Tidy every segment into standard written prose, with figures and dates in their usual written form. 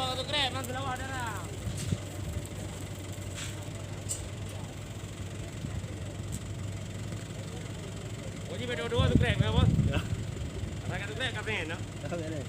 bawa tu krep, mang selawah dah lah. Oh, ni berdua-dua tu krep kan, bos? Ya. Rakan tu krep kapan no? Tahu ni.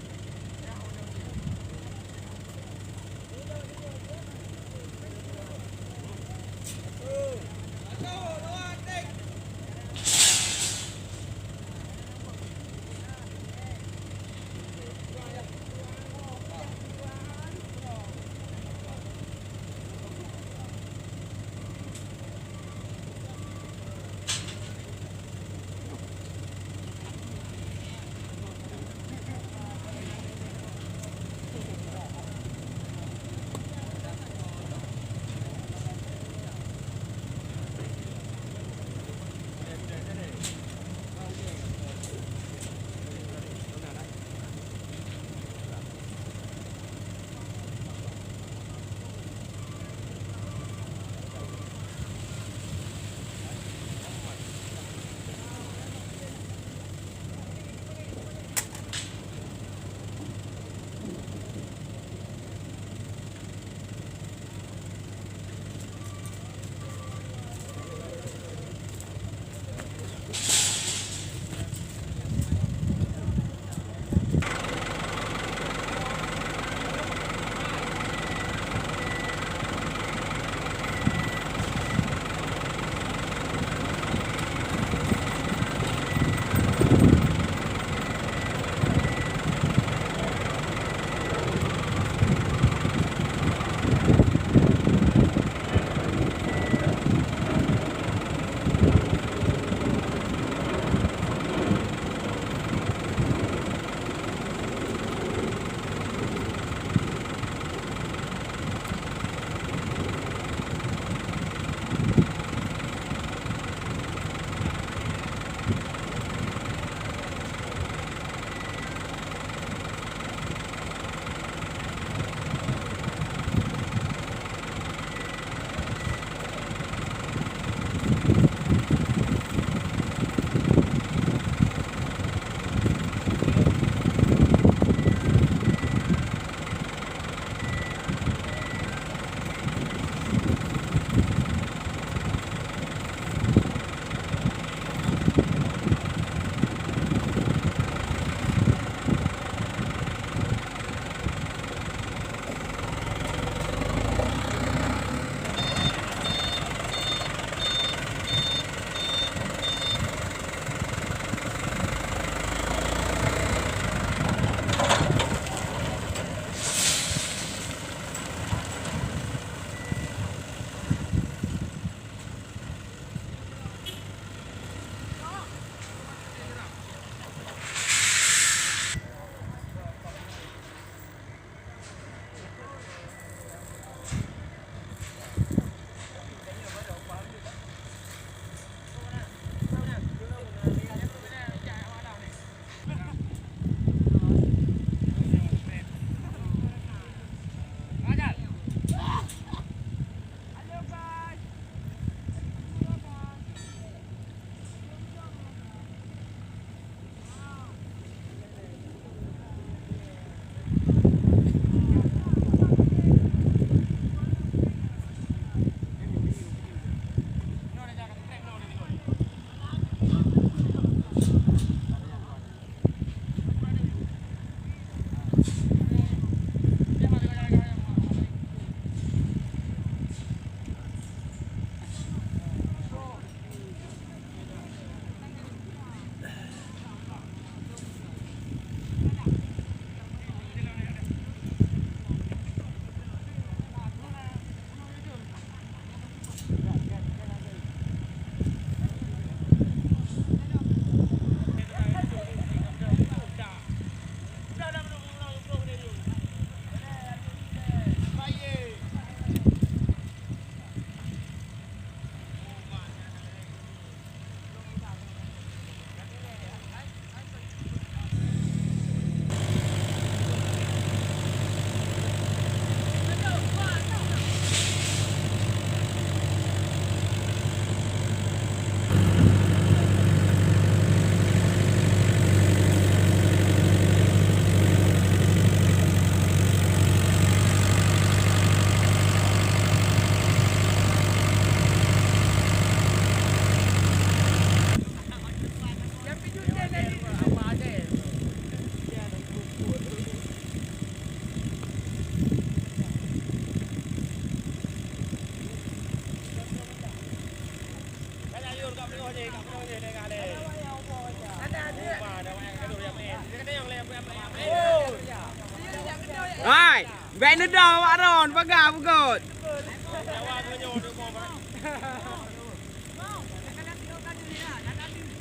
Rồi, vẽ nước đầu bạn rồi, bắt gà một cột.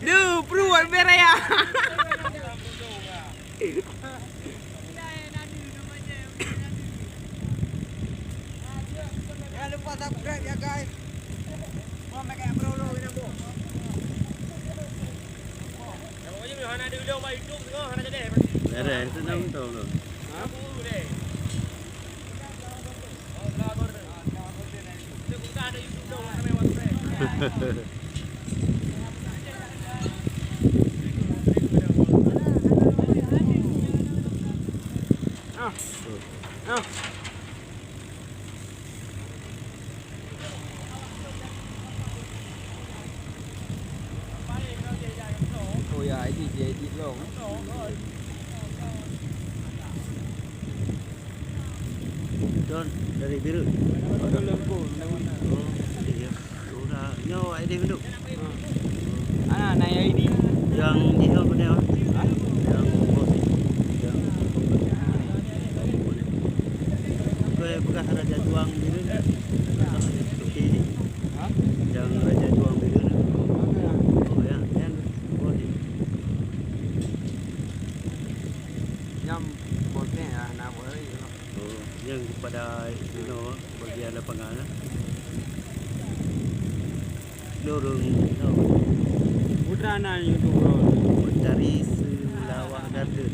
Duh, peruan berea. Jangan lupa subscribe ya guys. Mau pakai Pro lo ini bu. Ada, itu tahu tahu. Ôi giời, gì vậy chị luôn. John dari biru. Ada lembu, mana? Oh, iya. Udah, nyawa ini biru. Ah, naik ini. Yang hijau pada yang posisi. Yang bekas raja tuang biru. Seperti ini. Yang raja tuang biru. Oh ya, yang posisi. Nhâm một cái nào với Oh, yang kepada bagian lapangan. Dorong Putrana itu bro. dari Sulawak Garden.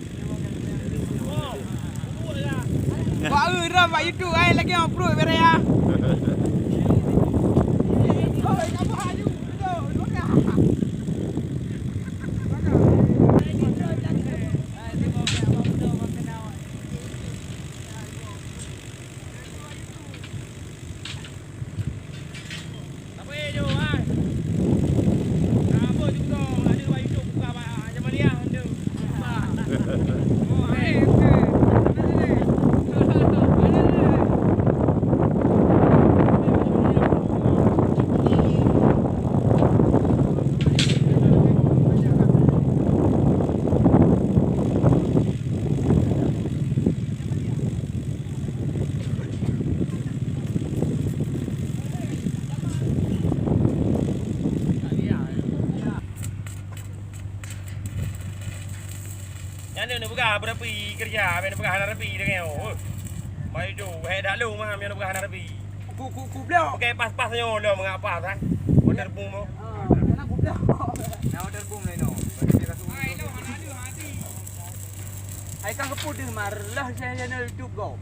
Wah, ram pak itu ai lagi yang pro berea. Yang ni bukan berapa kerja, yang bukan harapi dengan oh. Mai tu, dah lu mah yang bukan harapi. Ku beliau. Okey, pas-pasnya lo mengapa kan? Order boom mo. Nak ku beliau. Nak order boom ni no. Ai kan ke putih marlah saya channel YouTube kau.